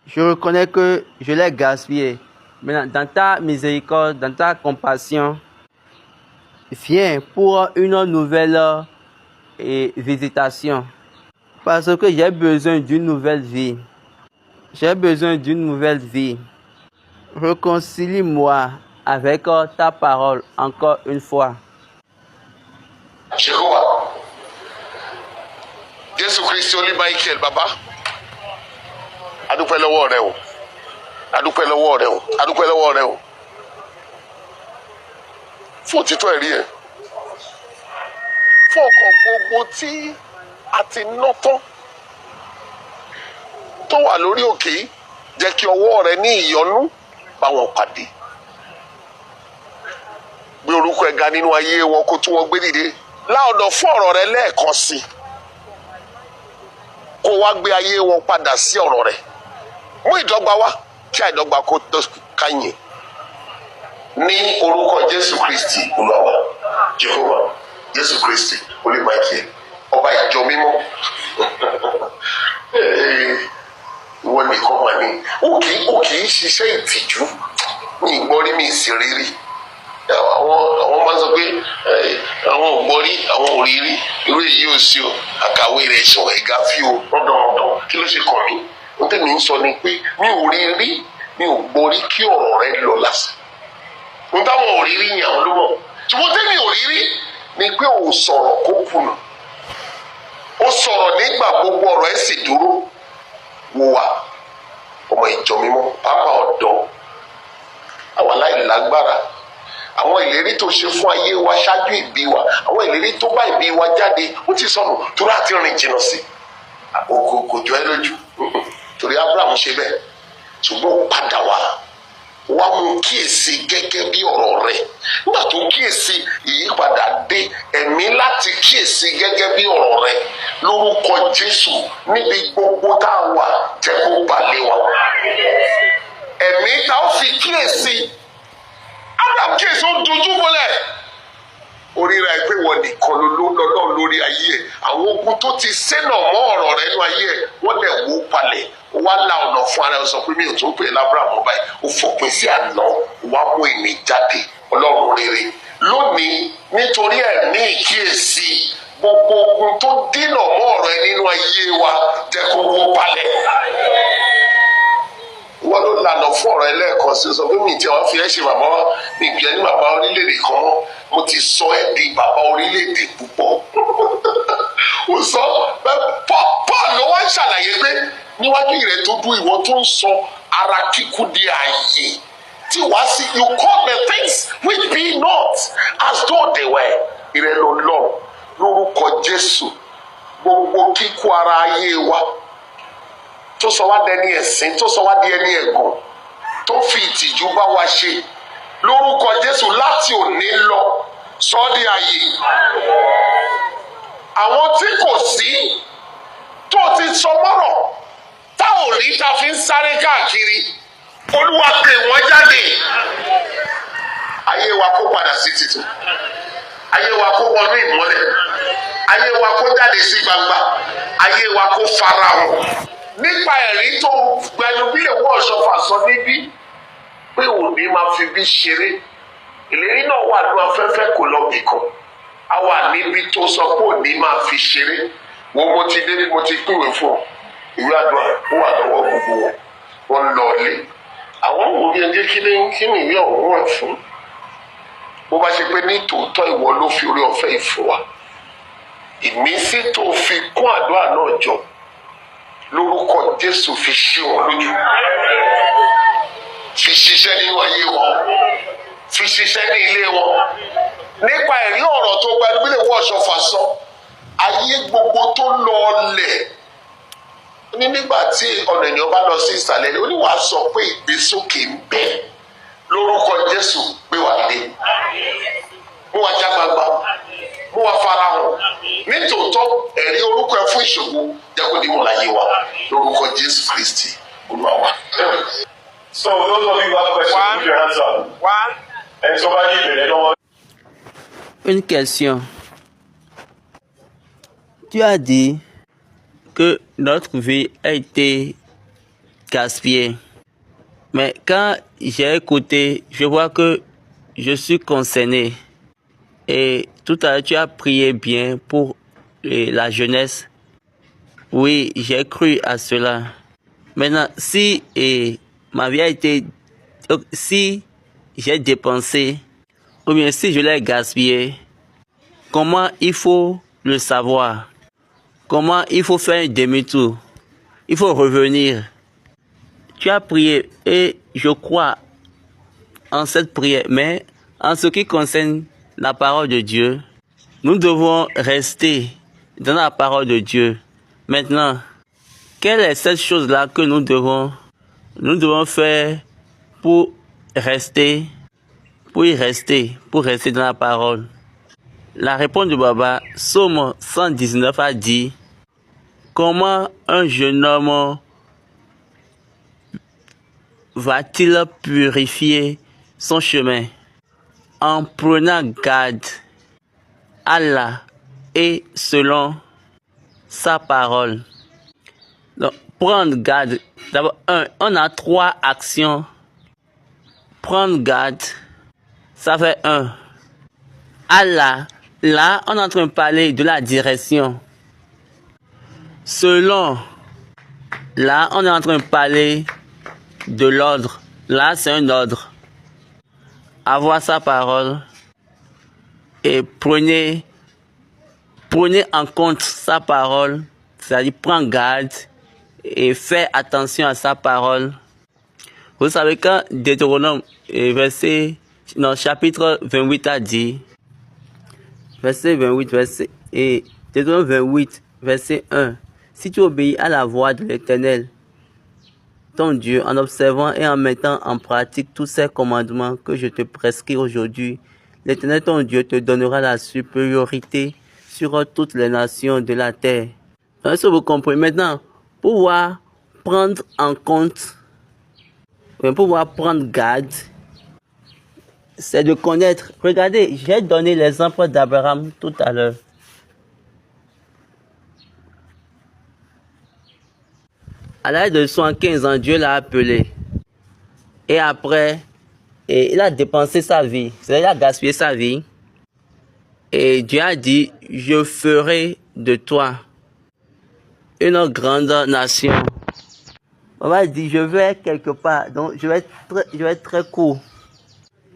Je reconnais que je l'ai gaspillé. Mais dans ta miséricorde, dans ta compassion, viens pour une nouvelle visitation. Parce que j'ai besoin d'une nouvelle vie. J'ai besoin d'une nouvelle vie. Réconcilie-moi avec ta parole encore une fois.
Jéhovah, Jésù Kristi olú Michael baba, adúpẹ́ lọ́wọ́ rẹ o, adúpẹ́ lọ́wọ́ rẹ o, adúpẹ́ lọ́wọ́ rẹ o, fún òtítọ́ ẹ̀rí ẹ̀, fún ọkàn gbogbo tí a ti ná tán tó wà lórí òkè yìí, jẹ́ kí ọwọ́ rẹ ní ìyọ́nú bá wọn pàdé. Gbé orúkọ ẹ̀ ga nínú ayé wọn kó tún wọn gbé dìde. Láọ̀dọ̀ fún ọ̀rọ̀ rẹ lẹ́ẹ̀kan sí kó wá gbé ayé wọn padà sí ọ̀rọ̀ rẹ. Mú ìdọ́gba wá kí àìdọ́gba kó káyìn. Ní orúkọ Jésù Kristi Olúwa wa, Jehovah, Jésù Kristi olú Michael, ọba ìjọ mímọ́. Ìwọ nìkan mà ní. Ó kì í ṣiṣẹ́ ìtìjú. Mi ìgbọ́rí mi sì rírí. Àwọn máa ń sọ pé àwọn ò gbọ́ rí, àwọn ò rí rí, irú èyí ò sí o, àkàwé rẹ̀ sọ ẹ̀gá fí o, rọ́dọ̀rọ̀dọ̀, kí ló ṣe kàn mí? Ohun tẹ́mi ń sọ ni pé mi ò rí rí, mi ò gbọ́ rí kí ọ̀rọ̀ rẹ lọ lásán. Ohun táwọn ò rí rí yẹn àwọn ló mọ̀. Ṣùgbọ́n tẹ́mi ò rí rí ni pé ò sọ̀rọ̀ kó kùnà. Ó sọ̀rọ̀ nígbà gbogbo ọ̀rọ̀ ẹ̀ sì dúró. Wò wá, ọmọ ìjọ mímọ́, pápá ọ̀dọ́, àwọn aláìlágbára. Àwọn ìlérí tó ṣe fún ayé wa ṣáájú ìbí wa, àwọn ìlérí tó bá ìbí wa jáde, ó ti sọnù torí àti rìn jìnnà sí. Kò jọ ẹ́ lójú torí Abraham ṣe bẹ́ẹ̀, ṣùgbọ́n padà wá mú kíyèsí gẹ́gẹ́ bí ọ̀rọ̀ rẹ̀. Nígbà tó kíyèsí ìyípadà dé, ẹ̀mí láti kíyèsí gẹ́gẹ́ bí ọ̀rọ̀ rẹ̀ lórúkọ Jésù níbi gbogbo tá a wà jẹ́ kó balẹ̀ wa. Ẹ̀mí tá a fi kíyèsí. Abraham kíyèsí ó dojú bolẹ̀. Oríra ẹ pé wọ́n nìkan lọ́lọ́ lórí ayé ẹ̀. Àwọn ogun tó ti sénà mọ́ ọ̀rọ̀ rẹ̀ nínú ayé ẹ̀ wọ́n lẹ̀ wó palẹ̀. Ó wá la ọ̀nà fún ara ẹ̀ sọ pé mi ò tó pè é lábúràmù báyìí. Ó fòpin sí àná, ó wá mú ìní jáde Ọlọ́run rere. Lónìí nítorí ẹ̀mí ìkíyèsí gbogbo ogun tó dínà mọ́ ọ̀rọ̀ ẹ̀ nínú ayé wa jẹ́ kó wó palẹ̀. Wọ́n ló lànà fún ọ̀rọ̀ ẹlẹ́ẹ̀kan sí sọ pé mi tí wọ́n fi ẹ́ ṣe bàbá mi bí ẹni bàbá orílẹ̀-èdè kan, mo ti sọ ẹ́ di bàbá orílẹ̀-èdè púpọ̀. Ó sọ Paul ló wá ń ṣàlàyé pé níwájú ìrẹ́ tó dún ìwọ tó ń sọ ara kíkú di ààyè tí wàá sí you call the things which be not as though they were. Ìrẹ́ ló lọ lórúkọ Jésù gbogbo kíkú ara ayé wa tó sọ wá dẹni ẹ̀sín, tó sọ wá di ẹni ẹ̀gàn, tó fi ìtìjú bá wa ṣe lórúkọ Jésù láti òní lọ sọ ọ́ di ààyè. Àwọn tí kò sí tó ti sọ mọ́rọ̀ tá ò rí ta fi ń sáré káàkiri, Olúwa pè wọ́n jáde. Ayé wa kó padà sí títún, ayé wa kó wọnú ìmọ́lẹ̀, ayé wa kó jáde sí gbangba, ayé wa kó farahàn. Nípa ẹ̀rí tó gbẹnu bí èwo ọ̀ṣọ́fà sọ níbí pé òní máa fi bí ṣeré, ìlérí náà wà ní afẹ́fẹ́ kò lọ bìkan. A wà níbi tó sọ pé òní máa fi ṣeré. Mo ti dé, mo ti pínwé fún ọ. Ìwé àdúrà ó wà lọ́wọ́ gbogbo wọn. Wọ́n lọ ilé. Àwọn òun bí ẹjẹ́ kí ni ìwé ọ̀hún wọ̀ fún. Bó bá ṣe pé ní tòótọ́ ìwọ ló fi orí ọ̀fẹ́ ìfún wa. Ìmísí tó fi kún àdúrà náà jọ lórúkọ Jésù fi ṣí wọn lójú, fi ṣiṣẹ́ nínú ayé wọn, fi ṣiṣẹ́ ní ilé wọn. Nípa ẹ̀rí ọ̀rọ̀ tó gba ẹni bí lè wọ́ ọ̀ṣọ́fà sọ, ayé gbogbo tó lọ ọlẹ̀ ní nígbà tí ọ̀nà ènìyàn bá lọ sí ìsàlẹ̀ ó ní wàá sọ pé ìgbésókè ń bẹ lórúkọ Jésù gbé wà dé, mú wa já gbangba mú wa fara hàn nítòótọ́ ẹ̀rí orúkọ ẹ fún ìṣògo jẹ́ kó dìbò láyé wa lórúkọ Jésù Kristi Olúwa wa.
So those of you who have questions, put your hands up. One. And somebody ìbéèrè lọ́wọ́.
Une question. Tu as dit que notre vie a été gaspillée. Mais quand j'ai écouté, je vois que je suis concerné. Et tout à l'heure, tu as prié bien pour la jeunesse. Oui, j'ai cru à cela. Maintenant, si ma vie a été... Si j'ai dépensé, ou bien si je l'ai gaspillé, comment il faut le savoir? Comment il faut faire un demi-tour? Il faut revenir. Tu as prié et je crois en cette prière. Mais en ce qui concerne la parole de Dieu, nous devons rester dans la parole de Dieu. Maintenant, quelle est cette chose-là que nous devons faire pour rester dans la parole? La réponse de Baba, Psaume 119 a dit: comment un jeune homme va-t-il purifier son chemin? En prenant garde à Allah et selon sa parole. Donc, prendre garde. D'abord, on a 3 actions. Prendre garde, ça fait 1. Allah, là, on est en train de parler de la direction. Selon, là, on est en train de parler de l'ordre. Là, c'est un ordre. Avoir sa parole et prenez en compte sa parole, c'est-à-dire prendre garde et faire attention à sa parole. Vous savez quand Deutéronome chapitre 28 a dit, Deutéronome 28, verset 1, si tu obéis à la voix de l'Éternel, ton Dieu, en observant et en mettant en pratique tous ces commandements que je te prescris aujourd'hui, l'Éternel ton Dieu te donnera la supériorité sur toutes les nations de la terre. Est-ce que vous comprenez maintenant? Pouvoir prendre en compte, pouvoir prendre garde, c'est de connaître. Regardez, j'ai donné l'exemple d'Abraham tout à l'heure. À l'âge de 75 ans, Dieu l'a appelé. Et après, il a dépensé sa vie. C'est-à-dire, il a gaspillé sa vie. Et Dieu a dit, je ferai de toi une grande nation. On va dire, je vais quelque part. Donc, je vais être très court.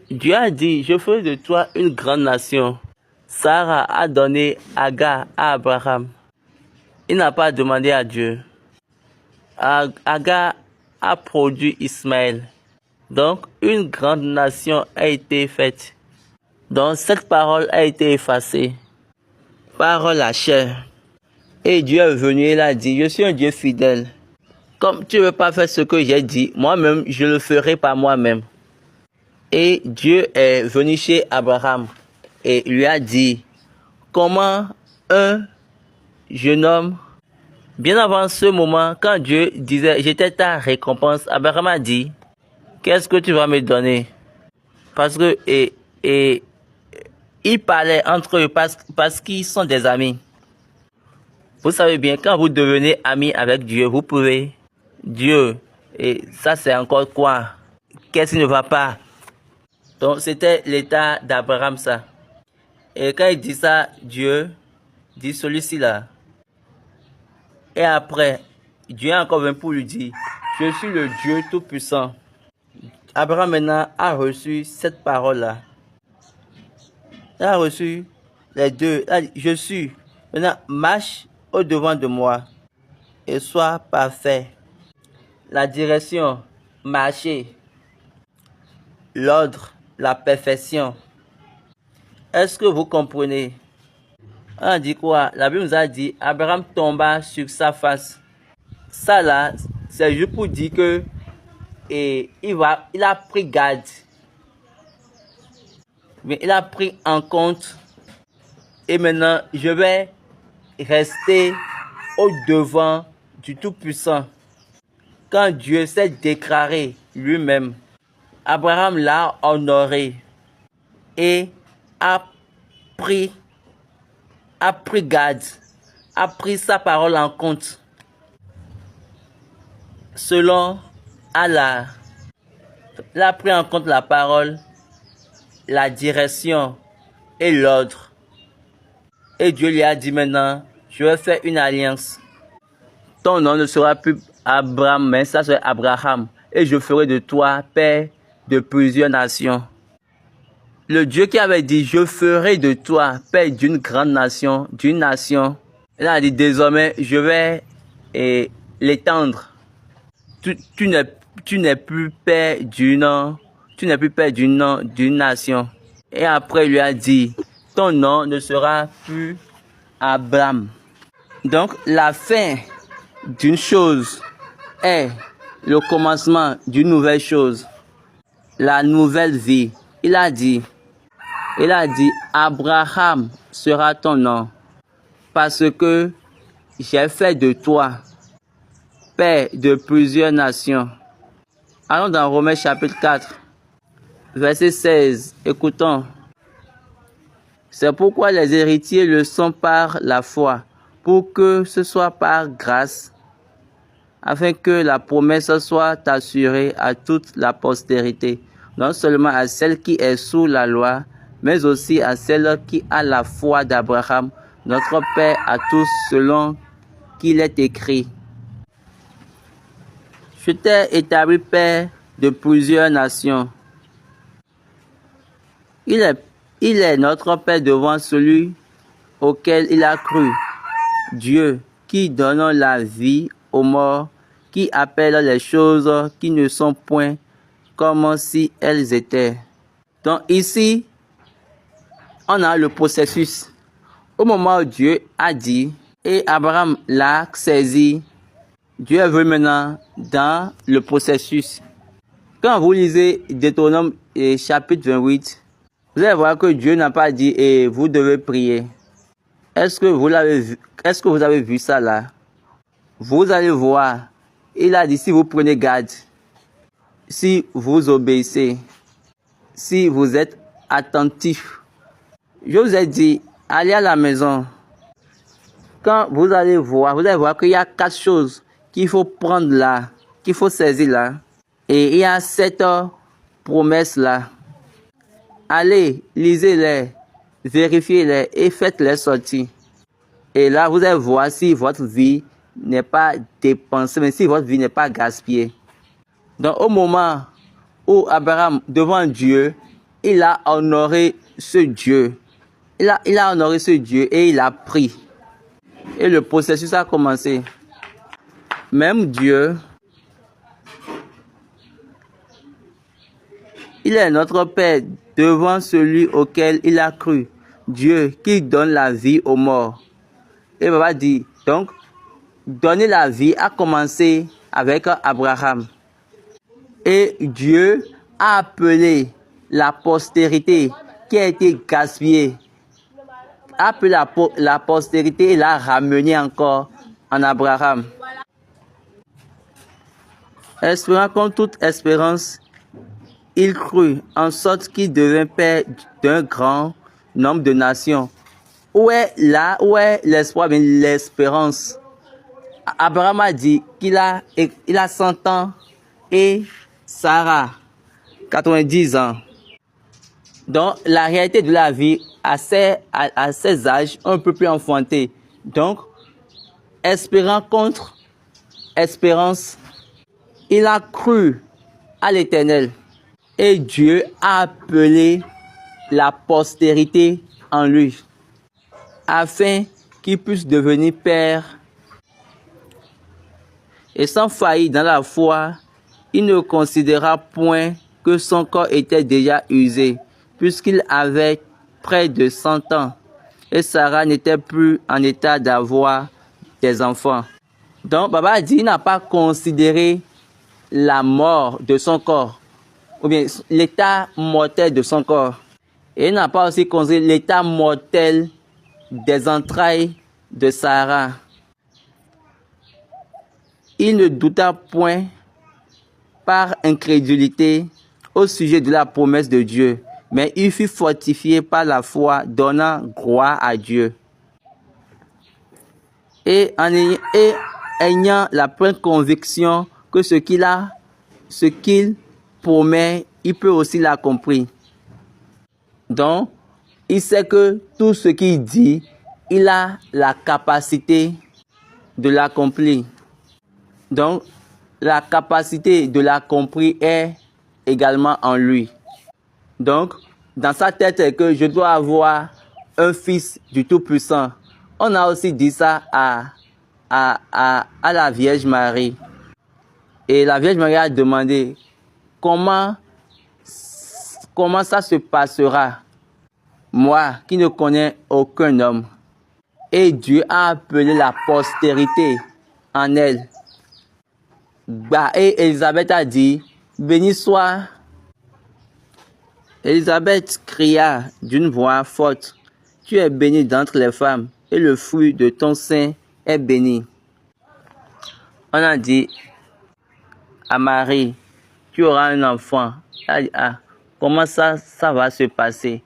Dieu a dit, je ferai de toi une grande nation. Sarah a donné Agar à Abraham. Il n'a pas demandé à Dieu. Agar a produit Ismaël. Donc, une grande nation a été faite. Donc, cette parole a été effacée par la chair. Et Dieu est venu et il a dit, je suis un Dieu fidèle. Comme tu ne veux pas faire ce que j'ai dit, moi-même, je le ferai par moi-même. Et Dieu est venu chez Abraham et lui a dit, comment un jeune homme, bien avant ce moment, quand Dieu disait, j'étais ta récompense, Abraham a dit, qu'est-ce que tu vas me donner? Parce que, ils parlaient entre eux parce qu'ils sont des amis. Vous savez bien, quand vous devenez amis avec Dieu, vous pouvez, Dieu, et ça c'est encore quoi? Qu'est-ce qui ne va pas? Donc c'était l'état d'Abraham ça. Et quand il dit ça, Dieu dit celui-ci là. Et après, Dieu est encore venu pour lui dire, je suis le Dieu Tout-Puissant. Abraham maintenant a reçu cette parole-là. Il a reçu les deux. Il a dit, je suis. Maintenant, marche au-devant de moi et sois parfait. La direction, marcher. L'ordre, la perfection. Est-ce que vous comprenez? On dit quoi? La Bible nous a dit, Abraham tomba sur sa face. Ça là, c'est juste pour dire que il a pris garde. Mais il a pris en compte Et maintenant, je vais rester au devant du Tout-Puissant. Quand Dieu s'est déclaré lui-même, Abraham l'a honoré et a pris garde, a pris sa parole en compte. Selon Allah, il a pris en compte la parole, la direction et l'ordre. Et Dieu lui a dit maintenant, je vais faire une alliance. Ton nom ne sera plus Abraham, mais ça sera Abraham. Et je ferai de toi père de plusieurs nations. Le Dieu qui avait dit, je ferai de toi père d'une grande nation, d'une nation. Il a dit, désormais, je vais l'étendre. Tu n'es plus père d'une nation. Et après, il lui a dit, ton nom ne sera plus Abraham. Donc, la fin d'une chose est le commencement d'une nouvelle chose. La nouvelle vie. Il a dit, Abraham sera ton nom, parce que j'ai fait de toi père de plusieurs nations. Allons dans Romains chapitre 4, verset 16. Écoutons. C'est pourquoi les héritiers le sont par la foi, pour que ce soit par grâce, afin que la promesse soit assurée à toute la postérité, non seulement à celle qui est sous la loi, mais aussi à celle qui a la foi d'Abraham, notre Père à tous, selon qu'il est écrit. Je t'ai établi père de plusieurs nations. Il est notre Père devant celui auquel il a cru, Dieu qui donne la vie aux morts, qui appelle les choses qui ne sont point comme si elles étaient. Donc ici, on a le processus. Au moment où Dieu a dit, et Abraham l'a saisi, Dieu est venu maintenant dans le processus. Quand vous lisez Deutéronome chapitre 28, vous allez voir que Dieu n'a pas dit et vous devez prier. Est-ce que vous l'avez vu? Est-ce que vous avez vu ça là? Vous allez voir. Il a dit si vous prenez garde, si vous obéissez, si vous êtes attentif. Je vous ai dit, allez à la maison. Quand vous allez voir qu'il y a 4 choses qu'il faut prendre là, qu'il faut saisir là. Et il y a 7 promesses là. Allez, lisez-les, vérifiez-les et faites-les sortir. Et là, vous allez voir si votre vie n'est pas dépensée, mais si votre vie n'est pas gaspillée. Donc, au moment où Abraham, devant Dieu, il a honoré ce Dieu. Il a honoré ce Dieu et il a pris. Et le processus a commencé. Même Dieu, il est notre Père devant celui auquel il a cru, Dieu qui donne la vie aux morts. Et Baba dit, donc, donner la vie a commencé avec Abraham. Et Dieu a appelé la postérité qui a été gaspillée, a appelé la postérité et l'a ramené encore en Abraham. Espérant comme toute espérance, il crut en sorte qu'il devint père d'un grand nombre de nations. Où est l'espoir, l'espérance? Abraham a dit qu'il a 100 ans et Sarah 90 ans. Donc la réalité de la vie à ces âges un peu plus enfantés. Donc espérant contre espérance, il a cru à l'Éternel. Et Dieu a appelé la postérité en lui, afin qu'il puisse devenir père. Et sans faillir dans la foi, il ne considéra point que son corps était déjà usé, puisqu'il avait près de 100 ans, et Sarah n'était plus en état d'avoir des enfants. Donc, Baba a dit, il n'a pas considéré la mort de son corps, ou bien l'état mortel de son corps. Et il n'a pas aussi considéré l'état mortel des entrailles de Sarah. Il ne douta point par incrédulité au sujet de la promesse de Dieu, mais il fut fortifié par la foi, donnant gloire à Dieu. Et ayant la pleine conviction que ce qu'il promet, il peut aussi l'accomplir. Donc, il sait que tout ce qu'il dit, il a la capacité de l'accomplir. Donc, la capacité de l'accomplir est également en lui. Donc, dans sa tête est que je dois avoir un fils du Tout-Puissant. On a aussi dit ça à la Vierge Marie. Et la Vierge Marie a demandé comment ça se passera, moi qui ne connais aucun homme. Et Dieu a appelé la postérité en elle. Et Élisabeth a dit, béni soit. Élisabeth cria d'une voix forte, tu es bénie d'entre les femmes, et le fruit de ton sein est béni. On a dit à Marie, tu auras un enfant. Elle a dit, ah, comment ça va se passer?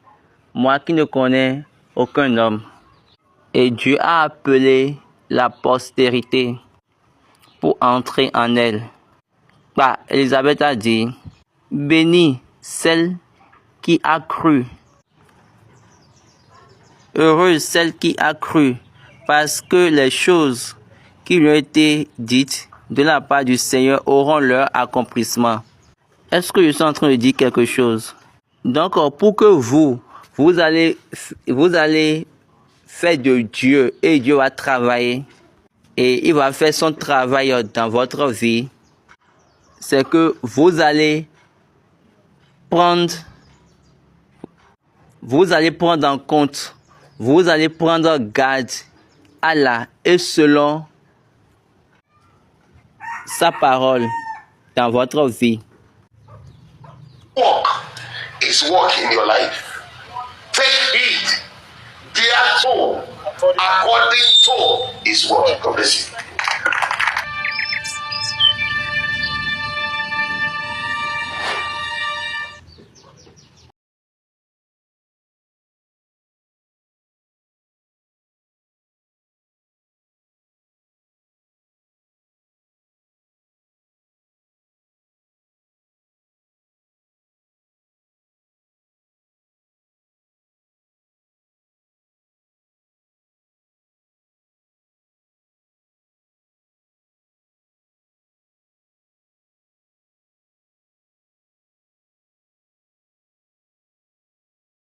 Moi qui ne connais aucun homme. Et Dieu a appelé la postérité pour entrer en elle. Élisabeth a dit, bénie celle qui a cru. Heureuse celle qui a cru, parce que les choses qui lui ont été dites de la part du Seigneur auront leur accomplissement. Est-ce que je suis en train de dire quelque chose? Donc, pour que vous allez faire de Dieu, et Dieu va travailler, et il va faire son travail dans votre vie, c'est que vous allez prendre en compte, vous allez prendre garde à Allah et selon sa parole dans votre vie.
Walk is work in your life. Take heed, thereto, according to his word. God bless you.